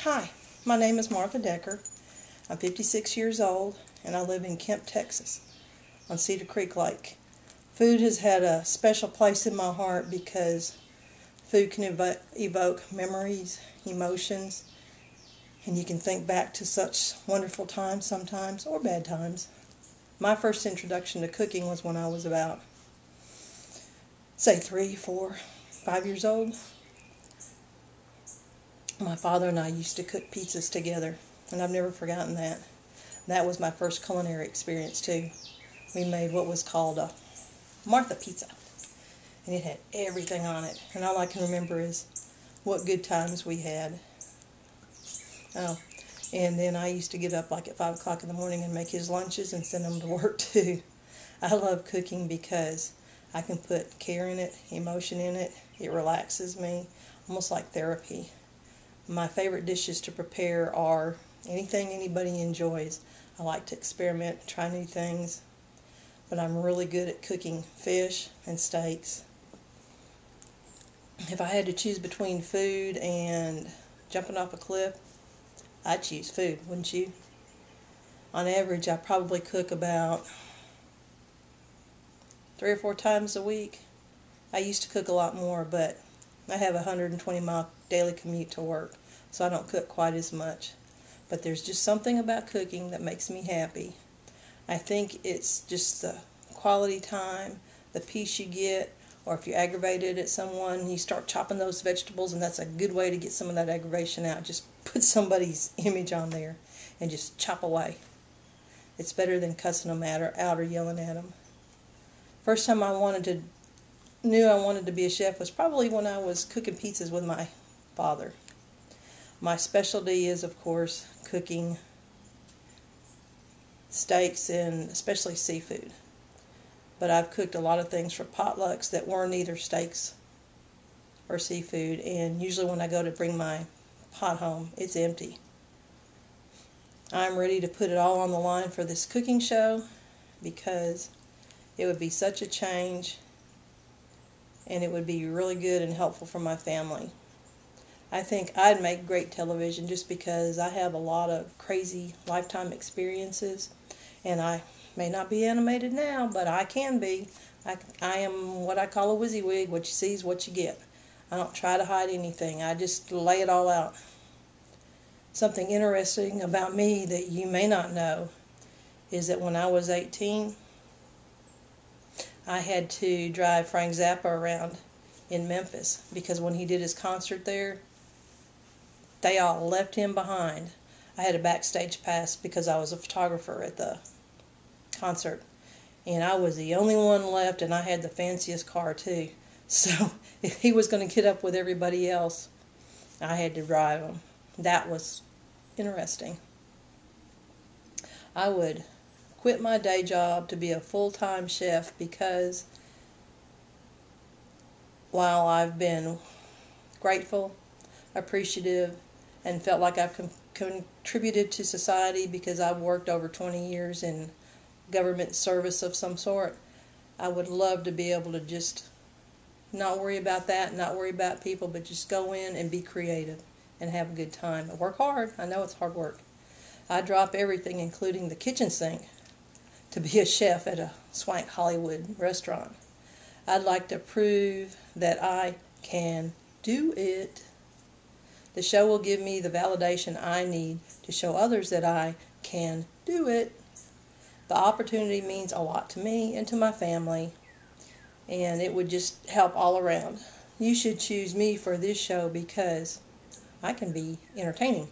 Hi, my name is Martha Decker. I'm 56 years old and I live in Kemp, Texas on Cedar Creek Lake. Food has had a special place in my heart because food can evoke memories, emotions, and you can think back to such wonderful times sometimes, or bad times. My first introduction to cooking was when I was about, say, 3, 4, 5 years old. My father and I used to cook pizzas together, and I've never forgotten that. That was my first culinary experience, too. We made what was called a Martha pizza, and it had everything on it. And all I can remember is what good times we had. Oh, and then I used to get up like at 5 o'clock in the morning and make his lunches and send them to work, too. I love cooking because I can put care in it, emotion in it. It relaxes me, almost like therapy. My favorite dishes to prepare are anything anybody enjoys. I like to experiment, try new things, but I'm really good at cooking fish and steaks. If I had to choose between food and jumping off a cliff, I'd choose food, wouldn't you? On average, I probably cook about 3 or 4 times a week. I used to cook a lot more, but I have a 120-mile daily commute to work, so I don't cook quite as much. But there's just something about cooking that makes me happy. I think it's just the quality time, the peace you get, or if you're aggravated at someone, you start chopping those vegetables, and that's a good way to get some of that aggravation out. Just put somebody's image on there and just chop away. It's better than cussing them out or yelling at them. First time knew I wanted to be a chef was probably when I was cooking pizzas with my father. My specialty is, of course, cooking steaks and especially seafood. But I've cooked a lot of things for potlucks that weren't either steaks or seafood, and usually when I go to bring my pot home, it's empty. I'm ready to put it all on the line for this cooking show because it would be such a change, and it would be really good and helpful for my family. I think I'd make great television just because I have a lot of crazy lifetime experiences, and I may not be animated now, but I can be. I am what I call a WYSIWYG. What you see is what you get. I don't try to hide anything. I just lay it all out. Something interesting about me that you may not know is that when I was 18, I had to drive Frank Zappa around in Memphis because when he did his concert there, they all left him behind. I had a backstage pass because I was a photographer at the concert, and I was the only one left, and I had the fanciest car too. So if he was going to get up with everybody else, I had to drive him. That was interesting. I would quit my day job to be a full-time chef because while I've been grateful, appreciative, and felt like I've contributed to society because I've worked over 20 years in government service of some sort, I would love to be able to just not worry about that, not worry about people, but just go in and be creative and have a good time. I work hard. I know it's hard work. I drop everything, including the kitchen sink, to be a chef at a swank Hollywood restaurant. I'd like to prove that I can do it. The show will give me the validation I need to show others that I can do it. The opportunity means a lot to me and to my family, and it would just help all around. You should choose me for this show because I can be entertaining.